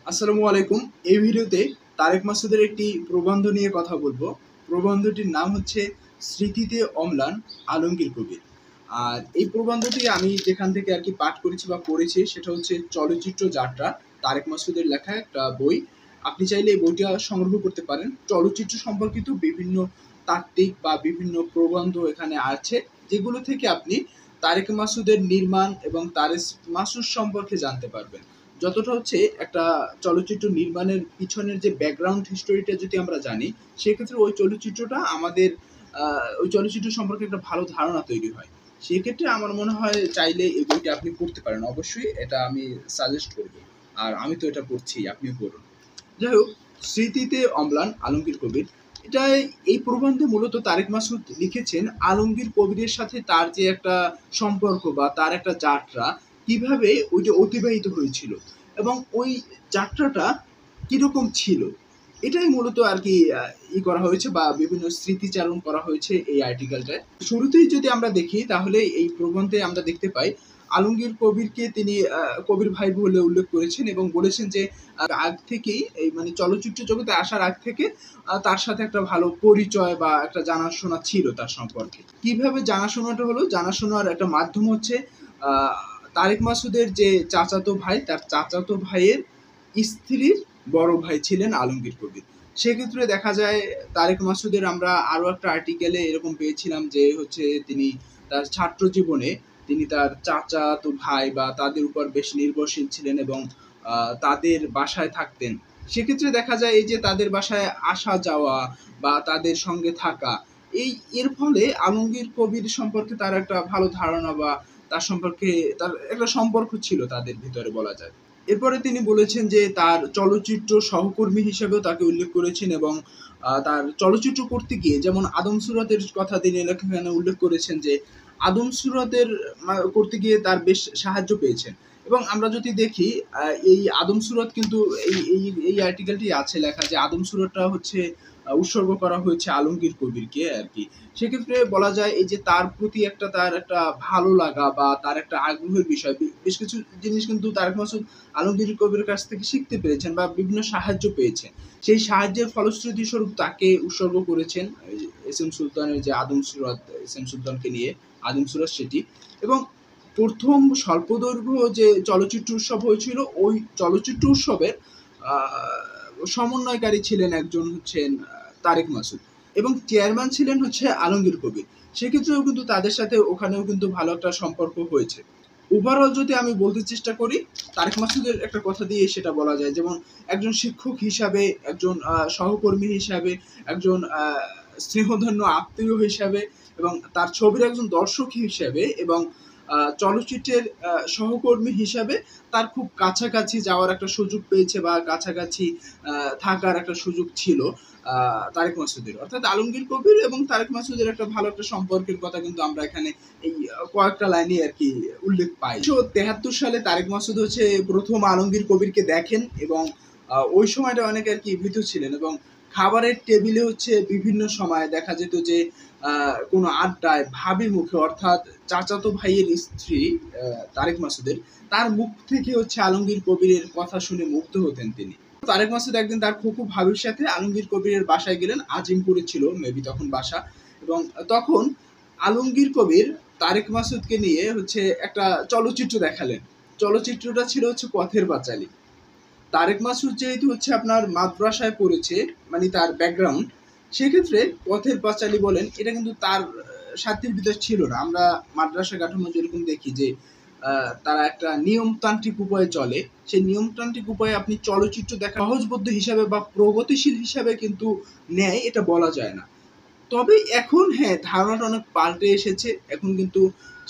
আসসালামু আলাইকুম। এই ভিডিওতে তারেক মাসুদের একটি প্রবন্ধ নিয়ে কথা বলবো। প্রবন্ধটির নাম হচ্ছে স্মৃতিতে অম্লান আলমগীর কবির। আর এই প্রবন্ধটি আমি যেখান থেকে আর কি পাঠ করেছি বা পড়েছি সেটা হচ্ছে চলচ্চিত্র যাত্রা, তারেক মাসুদের লেখা একটা বই। আপনি চাইলে এই বইটা সংগ্রহ করতে পারেন। চলচ্চিত্র সম্পর্কিত বিভিন্ন তাত্ত্বিক বা বিভিন্ন প্রবন্ধ এখানে আছে, যেগুলো থেকে আপনি তারেক মাসুদের নির্মাণ এবং তারেক মাসুদ সম্পর্কে জানতে পারবেন। যতটা হচ্ছে একটা চলচ্চিত্র নির্মাণের পিছনের যে ব্যাকগ্রাউন্ড হিস্টোরিটা যদি আমরা জানি, সেক্ষেত্রে ওই চলচ্চিত্রটা আমাদের ওই চলচ্চিত্র সম্পর্কে একটা ভালো ধারণা তৈরি হয়। সেক্ষেত্রে আমার মনে হয় চাইলে এই বইটা আপনি পড়তে পারেন, অবশ্যই এটা আমি সাজেস্ট করব। আর আমি তো এটা পড়ছি, আপনিও পড়ুন। যাই হোক, স্মৃতিতে অম্লান আলমগীর কবির, এটা এই প্রবন্ধে মূলত তারেক মাসুদ লিখেছেন আলমগীর কবিরের সাথে তার যে একটা সম্পর্ক বা তার একটা যাত্রা, কিভাবে ওইটা অতিবাহিত হয়েছিল এবং ওই যাত্রাটা কিরকম ছিল, এটাই মূলত আর কি করা হয়েছে বা বিভিন্ন স্মৃতিচারণ করা হয়েছে এই আর্টিকেলটায়। শুরুতেই যদি আমরা দেখি তাহলে এই প্রবন্ধে আমরা দেখতে পাই আলমগীর কবিরকে তিনি কবির ভাই বলে উল্লেখ করেছেন এবং বলেছেন যে আগ থেকেই এই মানে চলচ্চিত্র জগতে আসার আগ থেকে তার সাথে একটা ভালো পরিচয় বা একটা জানাশোনা ছিল তার সম্পর্কে। কিভাবে জানাশোনাটা হলো, জানাশোনার একটা মাধ্যম হচ্ছে আহ, তারেক মাসুদের যে চাচাতো ভাই, তার চাচাতো ভাইয়ের স্ত্রীর বড় ভাই ছিলেন আলমগীর কবির। সেক্ষেত্রে দেখা যায় তারেক মাসুদের আমরা আরো একটা আর্টিকেলে এরকম পেয়েছিলাম যে হচ্ছে তিনি তার ছাত্র জীবনে তিনি তার চাচাতো ভাই বা তাদের উপর বেশ নির্ভরশীল ছিলেন এবং তাদের বাসায় থাকতেন। সেক্ষেত্রে দেখা যায় এই যে তাদের বাসায় আসা যাওয়া বা তাদের সঙ্গে থাকা, এই এর ফলে আলমগীর কবির সম্পর্কে তার একটা ভালো ধারণা বা তার সম্পর্কে তার একটা সম্পর্ক ছিল তাদের ভিতরে বলা যায়। এরপরে তিনি বলেছেন যে তার চলচ্চিত্র সহকর্মী হিসেবেও তাকে উল্লেখ করেছেন এবং তার চলচ্চিত্র করতে গিয়ে যেমন আদম সুরতের কথা তিনি এখানে উল্লেখ করেছেন যে আদম সুরতের করতে গিয়ে তার বেশ সাহায্য পেয়েছেন। এবং আমরা যদি দেখি এই আদম সুরত কিন্তু এই এই এই আর্টিকেলটি আছে লেখা যে আদম সুরতটা হচ্ছে উৎসর্গ করা হয়েছে আলমগীর কবিরকে আর কি। সেক্ষেত্রে বলা যায় এই যে তার প্রতি একটা তার একটা ভালো লাগা বা তার একটা আগ্রহের বিষয়, বেশ কিছু জিনিস কিন্তু তারেক মাসুদ আলমগীর কবিরের কাছ থেকে শিখতে পেরেছেন বা বিভিন্ন সাহায্য পেয়েছেন। সেই সাহায্যের ফলশ্রুতি স্বরূপ তাকে উৎসর্গ করেছেন এস এম সুলতানের যে আদম সুরত, এস এম সুলতানকে নিয়ে আদম সুরত সেটি। এবং প্রথম স্বল্পদৈর্ঘ্য যে চলচ্চিত্র উৎসব হয়েছিল, ওই চলচ্চিত্র উৎসবের সমন্বয়কারী ছিলেন একজন হচ্ছেন তারেক মাসুদ এবং চেয়ারম্যান ছিলেন হচ্ছে আলমগীর কবির। সেক্ষেত্রেও কিন্তু তাদের সাথে ওখানেও কিন্তু ভালো একটা সম্পর্ক হয়েছে। ওভারঅল যদি আমি বলতে চেষ্টা করি, তারেক মাসুদের একটা কথা দিয়ে সেটা বলা যায়, যেমন একজন শিক্ষক হিসাবে, একজন সহকর্মী হিসাবে, একজন স্নেহধন্য আত্মীয় হিসাবে এবং তার ছবির একজন দর্শক হিসাবে এবং চলচ্চিত্রের সহকর্মী হিসাবে তার খুব কাছাকাছি যাওয়ার একটা সুযোগ পেয়েছে বা কাছাকাছি থাকার একটা সুযোগ ছিল তারেক মাসুদের। অর্থাৎ আলমগীর কবির এবং তারেক মাসুদের একটা ভালো একটা সম্পর্কের কথা কিন্তু আমরা এখানে এই কয়েকটা লাইনে আর কি উল্লেখ পাই। 1973 সালে তারেক মাসুদ হচ্ছে প্রথম আলমগীর কবিরকে দেখেন এবং ওই সময়টা অনেকে আর কি ভীত ছিলেন এবং খাবারের টেবিলে হচ্ছে বিভিন্ন সময় দেখা যেত যে কোনো আড্ডায় ভাবির মুখে, অর্থাৎ চাচাতো ভাইয়ের স্ত্রী তারেক মাসুদের, তার মুখ থেকে হচ্ছে আলমগীর কবিরের কথা শুনে মুগ্ধ হতেন তিনি। তারেক মাসুদ একদিন তার খুকু ভাবির সাথে আলমগীর কবিরের বাসায় গেলেন, আজিমপুরে ছিল মেবি তখন বাসা। এবং তখন আলমগীর কবির তারেক মাসুদকে নিয়ে হচ্ছে একটা চলচ্চিত্র দেখালেন। চলচ্চিত্রটা ছিল হচ্ছে পথের পাঁচালী। তারেক মাসুদ যেহেতু হচ্ছে আপনার মাদ্রাসায় পড়েছে, মানে তার ব্যাকগ্রাউন্ড, সেক্ষেত্রে পথের পাঁচালী বলেন এটা কিন্তু তার সাধ্যের ভিতর ছিল না। আমরা মাদ্রাসা কাঠামো যেরকম দেখি যে তারা একটা নিয়মতান্ত্রিক উপায়ে চলে, সেই নিয়মতান্ত্রিক উপায়ে আপনি চলচ্চিত্র দেখা সহজবোধ্য হিসাবে বা প্রগতিশীল হিসাবে কিন্তু নেয় এটা বলা যায় না। তবে এখন হ্যাঁ, ধারণাটা অনেক পাল্টে এসেছে। এখন কিন্তু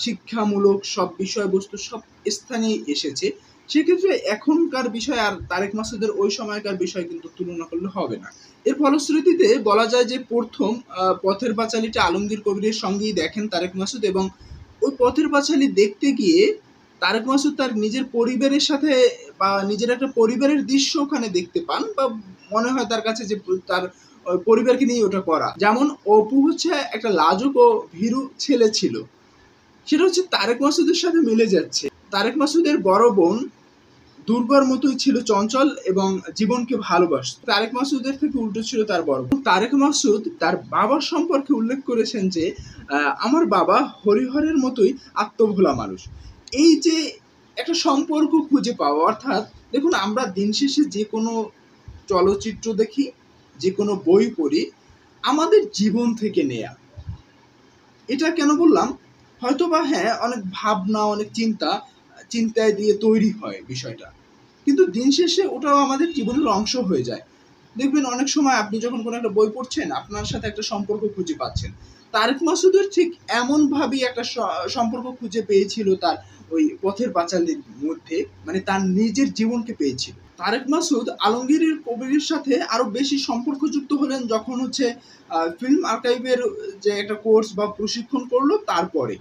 শিক্ষামূলক সব বিষয়বস্তু সব স্থানেই এসেছে। সেক্ষেত্রে এখনকার বিষয় আর তারেক মাসুদের ওই সময়কার বিষয় কিন্তু তুলনা করলে হবে না। এর ফলশ্রুতিতে বলা যায় যে প্রথম পথের পাঁচালীটা আলমগীর কবিরের সঙ্গেই দেখেন তারেক মাসুদ এবং ওই পথের পাঁচালী দেখতে গিয়ে তারেক মাসুদ তার নিজের পরিবারের সাথে বা নিজের একটা পরিবারের দৃশ্য ওখানে দেখতে পান বা মনে হয় তার কাছে যে তার পরিবারকে নিয়ে ওটা করা। যেমন অপু হচ্ছে একটা লাজুক ও ভীরু ছেলে ছিল, সেটা হচ্ছে তারেক মাসুদের সাথে মিলে যাচ্ছে। তারেক মাসুদের বড় বোন দুর্বার মতোই ছিল চঞ্চল এবং জীবনকে ভালোবাসত। তারেক মাসুদের থেকে উল্টো ছিল তার বড় বোন। তারেক মাসুদ তার বাবার সম্পর্কে উল্লেখ করেছেন যে আমার বাবা হরিহরের মতোই আত্মভোলা মানুষ। এই যে একটা সম্পর্ক খুঁজে পাওয়া, অর্থাৎ দেখুন আমরা দিন শেষে যে কোনো চলচ্চিত্র দেখি, যে কোনো বই পড়ি, আমাদের জীবন থেকে নেয়া। এটা কেন বললাম, হয়তো বা হ্যাঁ অনেক ভাবনা, অনেক চিন্তায় দিয়ে তৈরি হয় বিষয়টা, কিন্তু দিন শেষে ওটাও আমাদের জীবনের অংশ হয়ে যায়। দেখবেন অনেক সময় আপনি যখন কোনো একটা বই পড়ছেন, আপনার সাথে একটা সম্পর্ক খুঁজে পাচ্ছেন। তারেক মাসুদের ঠিক এমন ভাবেই একটা সম্পর্ক খুঁজে পেয়েছিল তার ওই পথের পাঁচালীর মধ্যে, মানে তার নিজের জীবনকে পেয়েছিল। তারেক মাসুদ আলমগীর কবিরের সাথে আরো বেশি সম্পর্কযুক্ত হলেন যখন হচ্ছে ফিল্ম আর্কাইভের যে একটা কোর্স বা প্রশিক্ষণ করলো তারপরে।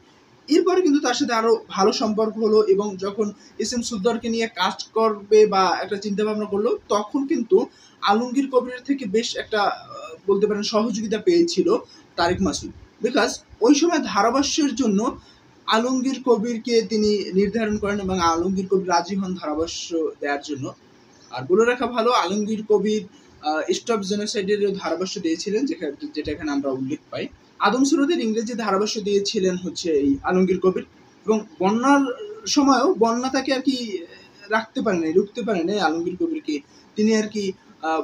এরপরে কিন্তু তার সাথে আরো ভালো সম্পর্ক হলো, এবং যখন এস এম সুদ্দারকে নিয়ে কাজ করবে বা একটা চিন্তা ভাবনা করলো, তখন কিন্তু আলমগীর কবিরের থেকে বেশ একটা বলতে পারেন সহযোগিতা পেয়েছিল তারেক মাসুদ। বিকজ ওই সময় ধারাভাষ্যের জন্য আলমগীর কবিরকে তিনি নির্ধারণ করেন এবং আলমগীর কবির রাজি হন ধারাভাষ্য দেওয়ার জন্য। আর বলে রাখা ভালো, আলমগীর কবির স্টপ জেনোসাইডের ধারাভাষ্য দিয়েছিলেন, যেটা এখানে আমরা উল্লেখ পাই। আদম সুরতের ইংরেজি ধারাভাষ্য দিয়েছিলেন হচ্ছে এই আলমগীর কবির, এবং বন্যার সময়ও বন্যা তাকে আর কি রাখতে পারে নাই, রুখতে পারে নাই আলমগীর কবিরকে। তিনি আর কি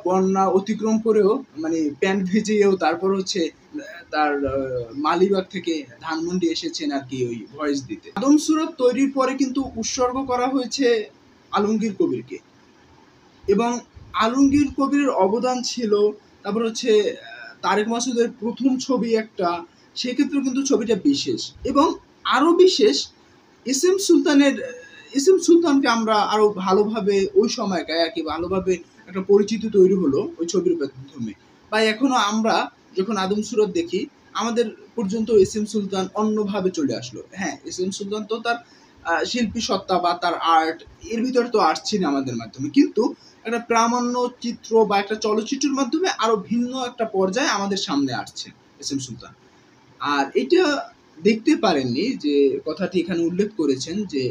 বন্যা অতিক্রম করেও, মানে প্যান্ট ভিজিয়েও তারপর হচ্ছে তার মালিবাগ থেকে ধানমন্ডি এসেছেন আর কি ওই ভয়েস দিতে। আদম সুরত তৈরির পরে কিন্তু উৎসর্গ করা হয়েছে আলমগীর কবিরকে, এবং আলমগীর কবিরের অবদান ছিল। তারপর হচ্ছে তারেক মাসুদের প্রথম ছবি একটা, সেক্ষেত্রেও কিন্তু ছবিটা বিশেষ, এবং আরো বিশেষ এস এম সুলতানকে আমরা আরো ভালোভাবে ওই সময়কায় আর কি ভালোভাবে একটা পরিচিতি তৈরি হলো ওই ছবির মাধ্যমে। বা এখনো আমরা যখন আদম সুরত দেখি, আমাদের পর্যন্ত এস এম সুলতান অন্যভাবে চলে আসলো। হ্যাঁ, এস এম সুলতান তো তার শিল্পী সত্তা বা তার আর্ট এর ভিতরে তো আসছে না আমাদের মাধ্যমে, কিন্তু একটা প্রামাণ্য চিত্র বা একটা চলচ্চিত্রের মাধ্যমে আরো ভিন্ন একটা পর্যায়ে আমাদের সামনে আসছে এস এম সুলতান। আর এটা দেখতে পারেননি যে কথাটি এখানে উল্লেখ করেছেন যে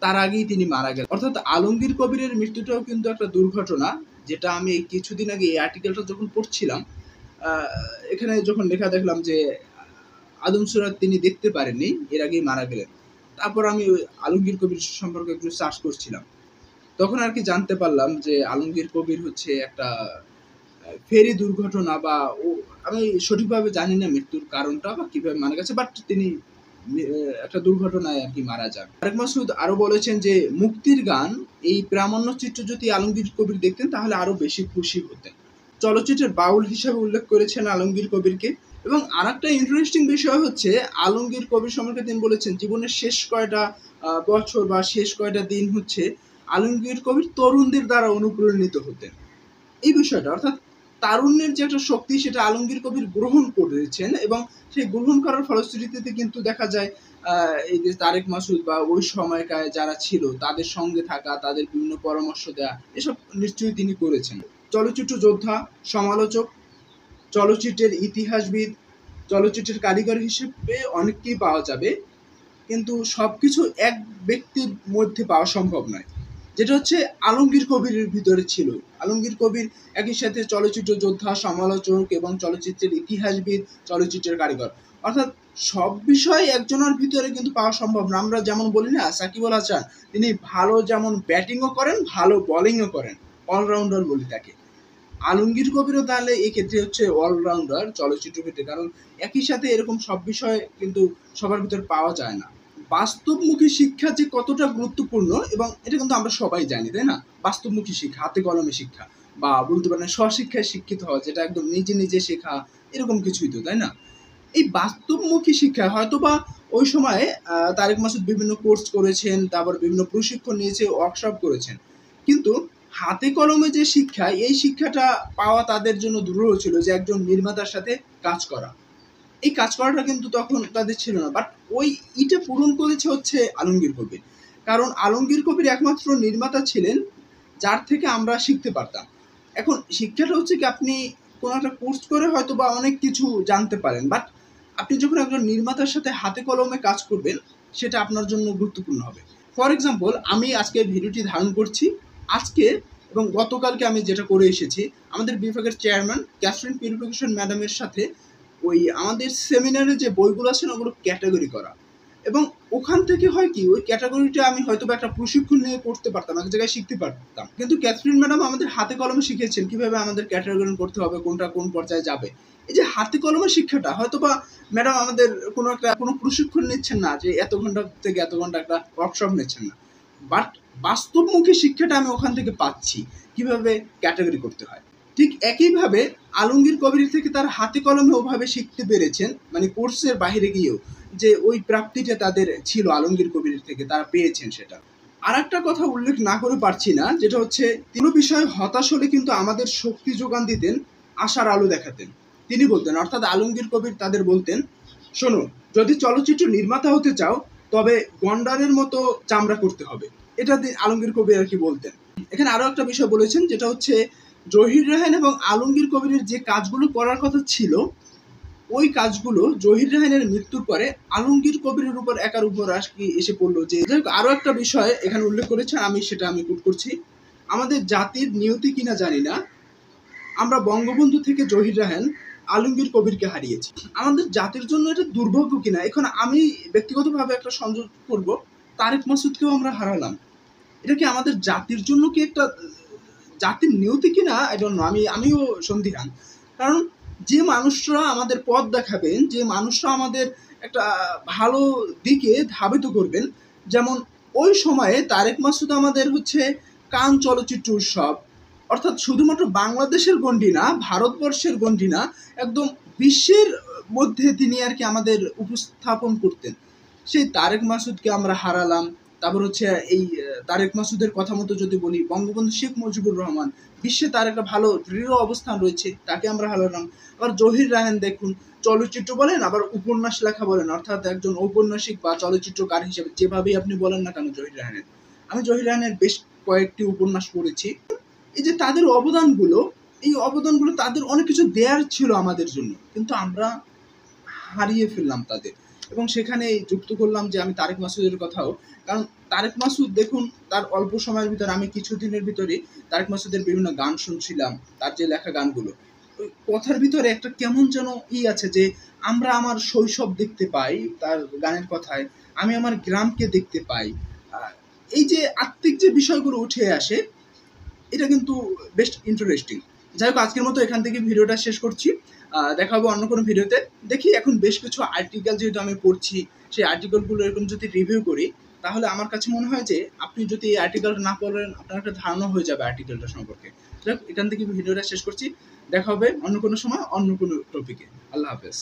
তার আগেই তিনি মারা গেলেন, অর্থাৎ আলমগীর কবিরের মৃত্যুটাও কিন্তু একটা দুর্ঘটনা, যেটা আমি কিছুদিন আগে এই আর্টিকেলটা যখন পড়ছিলাম, এখানে যখন লেখা দেখলাম যে আদম সুরাত তিনি দেখতে পারেননি, এর আগেই মারা গেলেন। তারপর আমি আলমগীর কবির সম্পর্কে একটু সার্চ করছিলাম, তখন আর কি জানতে পারলাম যে আলমগীর কবির হচ্ছে একটা ফেরি দুর্ঘটনা, বা আমি সঠিকভাবে জানি না মৃত্যুর কারণটা বা কিভাবে মারা গেছে, বাট তিনি একটা দুর্ঘটনায় আর কি মারা যান। তারেক মাসুদ আরো বলেছেন যে মুক্তির গান এই প্রামাণ্য চিত্র যদি আলমগীর কবির দেখতেন তাহলে আরো বেশি খুশি হতেন। চলচ্চিত্রের বাউল হিসাবে উল্লেখ করেছেন আলমগীর কবিরকে। এবং আরেকটা ইন্টারেস্টিং বিষয় হচ্ছে আলমগীর কবির সম্পর্কে তিনি বলেছেন জীবনের শেষ কয়টা বছর বা শেষ কয়টা দিন হচ্ছে আলমগীর কবির তরুণদের দ্বারা অনুপ্রাণিত হতেন। এই বিষয়টা, অর্থাৎ তারুণ্যের যে একটা শক্তি, সেটা আলমগীর কবির গ্রহণ করেছেন, এবং সেই গ্রহণ করার ফলশ্রুতিতে কিন্তু দেখা যায় এই যে তারেক মাসুদ বা ওই সময়কায় যারা ছিল তাদের সঙ্গে থাকা, তাদের বিভিন্ন পরামর্শ দেওয়া, এসব নিশ্চয়ই তিনি করেছেন। চলচ্চিত্র যোদ্ধা, সমালোচক, চলচ্চিত্রের ইতিহাসবিদ, চলচ্চিত্রের কারিগর হিসেবে অনেককেই পাওয়া যাবে, কিন্তু সবকিছু এক ব্যক্তির মধ্যে পাওয়া সম্ভব নয়, যেটা হচ্ছে আলমগীর কবিরের ভিতরে ছিল। আলমগীর কবির একই সাথে চলচ্চিত্র যোদ্ধা, সমালোচক এবং চলচ্চিত্রের ইতিহাসবিদ, চলচ্চিত্রের কারিগর, অর্থাৎ সব বিষয় একজনের ভিতরে কিন্তু পাওয়া সম্ভব না। আমরা যেমন বলি না, সাকিব আল হাসান তিনি ভালো যেমন ব্যাটিংও করেন, ভালো বোলিংও করেন, অলরাউন্ডার বলি তাকে। আলমগীর কবিরও তাহলে এই ক্ষেত্রে হচ্ছে অলরাউন্ডার চলচ্চিত্র ক্ষেত্রে, কারণ একই সাথে এরকম সব বিষয় কিন্তু সবার ভিতরে পাওয়া যায় না। বাস্তবমুখী শিক্ষা যে কতটা গুরুত্বপূর্ণ, এবং এটা কিন্তু আমরা সবাই জানি, তাই না? বাস্তবমুখী শিক্ষা, হাতে কলমে শিক্ষা, বা বলতে পারেন স্বশিক্ষায় শিক্ষিত হওয়া, যেটা একদম নিজে নিজে শেখা, এরকম কিছুই তো, তাই না? এই বাস্তবমুখী শিক্ষা হয়তো বা ওই সময়ে তারেক মাসুদ বিভিন্ন কোর্স করেছেন, তারপর বিভিন্ন প্রশিক্ষণ নিয়েছে, ওয়ার্কশপ করেছেন, কিন্তু হাতে কলমে যে শিক্ষা, এই শিক্ষাটা পাওয়া তাদের জন্য দুরূহ ছিল, যে একজন নির্মাতার সাথে কাজ করা, এই কাজ করাটা কিন্তু তখন তাদের ছিল না। বাট ওই ইটা পূরণ করেছে হচ্ছে আলমগীর কবির, কারণ আলমগীর কবির একমাত্র নির্মাতা ছিলেন যার থেকে আমরা শিখতে পারতাম। এখন শিক্ষাটা হচ্ছে কি, আপনি কোনো একটা কোর্স করে হয়তো বা অনেক কিছু জানতে পারেন, বাট আপনি যখন একজন নির্মাতার সাথে হাতে কলমে কাজ করবেন, সেটা আপনার জন্য গুরুত্বপূর্ণ হবে। ফর এক্সাম্পল, আমি আজকে ভিডিওটি ধারণ করছি, আজকে এবং গতকালকে আমি যেটা করে এসেছি, আমাদের বিভাগের চেয়ারম্যান ক্যাথরিন পিউরিফিকেশন ম্যাডামের সাথে ওই আমাদের সেমিনারে যে বইগুলো আছে না ওগুলো ক্যাটাগরি করা, এবং ওখান থেকে হয় কি ওই ক্যাটাগরিটা আমি হয়তো বা একটা প্রশিক্ষণ নিয়ে করতে পারতাম, এক জায়গায় শিখতে পারতাম, কিন্তু ক্যাথরিন ম্যাডাম আমাদের হাতে কলমে শিখিয়েছেন কিভাবে আমাদের ক্যাটাগরি করতে হবে, কোনটা কোন পর্যায়ে যাবে। এই যে হাতে কলমে শিক্ষাটা হয়তো বা ম্যাডাম আমাদের কোনো প্রশিক্ষণ নিচ্ছেন না যে এত ঘন্টা থেকে এত ঘন্টা একটা ওয়ার্কশপ নিচ্ছেন না, বাট বাস্তবমুখী শিক্ষাটা আমি ওখান থেকে পাচ্ছি কিভাবে ক্যাটাগরি করতে হয়। ঠিক একইভাবে আলমগীর কবির থেকে তার হাতে কলমে ওভাবে শিখতে পেরেছেন, মানে কোর্সের বাইরে গিয়েও যে ওই প্রাপ্তিটা তাদের ছিল আলমগীর কবির থেকে, তারা পেয়েছেন সেটা। আর একটা কথা উল্লেখ না করে পারছি না, যেটা হচ্ছে তিনি বিষয়ে হতাশ হলে কিন্তু আমাদের শক্তি যোগান দিতেন, আশার আলো দেখাতেন। তিনি বলতেন, অর্থাৎ আলমগীর কবির তাদের বলতেন, শোনো, যদি চলচ্চিত্র নির্মাতা হতে চাও তবে গন্ডারের মতো চামড়া করতে হবে। এটা আলমগীর কবির আর কি বলতেন। এখানে আরো একটা বিষয় বলেছেন, যেটা হচ্ছে জহির রায়হান এবং আলমগীর কবিরের যে কাজগুলো করার কথা ছিল ওই কাজগুলো জহির রায়হানের মৃত্যুর পরে আলমগীর কবিরের উপর একার উপর এসে পড়লো। যে আরো একটা বিষয় এখানে উল্লেখ করেছেন, আমি কোট করছি, আমাদের জাতির নিয়তি কিনা জানি না, আমরা বঙ্গবন্ধু থেকে জহির রায়হান আলমগীর কবিরকে হারিয়েছি। আমাদের জাতির জন্য এটা দুর্ভাগ্য কিনা, এখন আমি ব্যক্তিগতভাবে একটা সংযোগ করব, তারেক মাসুদকেও আমরা হারালাম। এটা কি আমাদের জাতির জন্য কি একটা জাতির নিয়তি কিনা আই ডোন্ট নো, আমিও সন্দিহান। কারণ যে মানুষরা আমাদের পথ দেখাবেন, যে মানুষরা আমাদের একটা ভালো দিকে ধাবিত করবেন, যেমন ওই সময়ে তারেক মাসুদ আমাদের হচ্ছে কান চলচ্চিত্র উৎসব, অর্থাৎ শুধুমাত্র বাংলাদেশের গণ্ডি না, ভারতবর্ষের গণ্ডি না, একদম বিশ্বের মধ্যে তিনি আর কি আমাদের উপস্থাপন করতেন। সেই তারেক মাসুদকে আমরা হারালাম। তারপর হচ্ছে এই তারেক মাসুদের কথা মতো যদি বলি, বঙ্গবন্ধু শেখ মুজিবুর রহমান, বিশ্বে তার একটা ভালো দৃঢ় অবস্থান রয়েছে, তাকে আমরা হারালাম। আবার জহির রায়হান দেখুন, চলচ্চিত্র বলেন আবার উপন্যাস লেখা বলেন, অর্থাৎ একজন ঔপন্যাসিক বা চলচ্চিত্রকার হিসেবে যেভাবেই আপনি বলেন না কেন জহির রায়হানের, আমি জহির রায়হানের বেশ কয়েকটি উপন্যাস পড়েছি। এই যে তাদের অবদানগুলো, এই অবদানগুলো তাদের অনেক কিছু দেয়ার ছিল আমাদের জন্য, কিন্তু আমরা হারিয়ে ফেললাম তাদের। এবং সেখানে যুক্ত করলাম যে আমি তারেক মাসুদের কথাও, কারণ তারেক মাসুদ দেখুন, তার অল্প সময়ের ভিতরে আমি কিছুদিনের ভিতরে তারেক মাসুদের বিভিন্ন গান শুনছিলাম, তার যে লেখা গানগুলো, ওই কথার ভিতরে একটা কেমন যেন আছে যে আমরা আমার শৈশব দেখতে পাই তার গানের কথায়, আমি আমার গ্রামকে দেখতে পাই। এই যে আত্মিক যে বিষয়গুলো উঠে আসে, এটা কিন্তু বেশ ইন্টারেস্টিং। যাই হোক, আজকের মতো এখান থেকে ভিডিওটা শেষ করছি। দেখা হবে অন্য কোনো ভিডিওতে। দেখি এখন বেশ কিছু আর্টিকেল যেহেতু আমি পড়ছি, সেই আর্টিকেলগুলো এরকম যদি রিভিউ করি, তাহলে আমার কাছে মনে হয় যে আপনি যদি এই আর্টিকেলটা না পড়েন, আপনার একটা ধারণা হয়ে যাবে আর্টিকেলটা সম্পর্কে। যাই হোক, এখান থেকে ভিডিওটা শেষ করছি। দেখা হবে অন্য কোনো সময় অন্য কোনো টপিকে। আল্লাহ হাফেজ।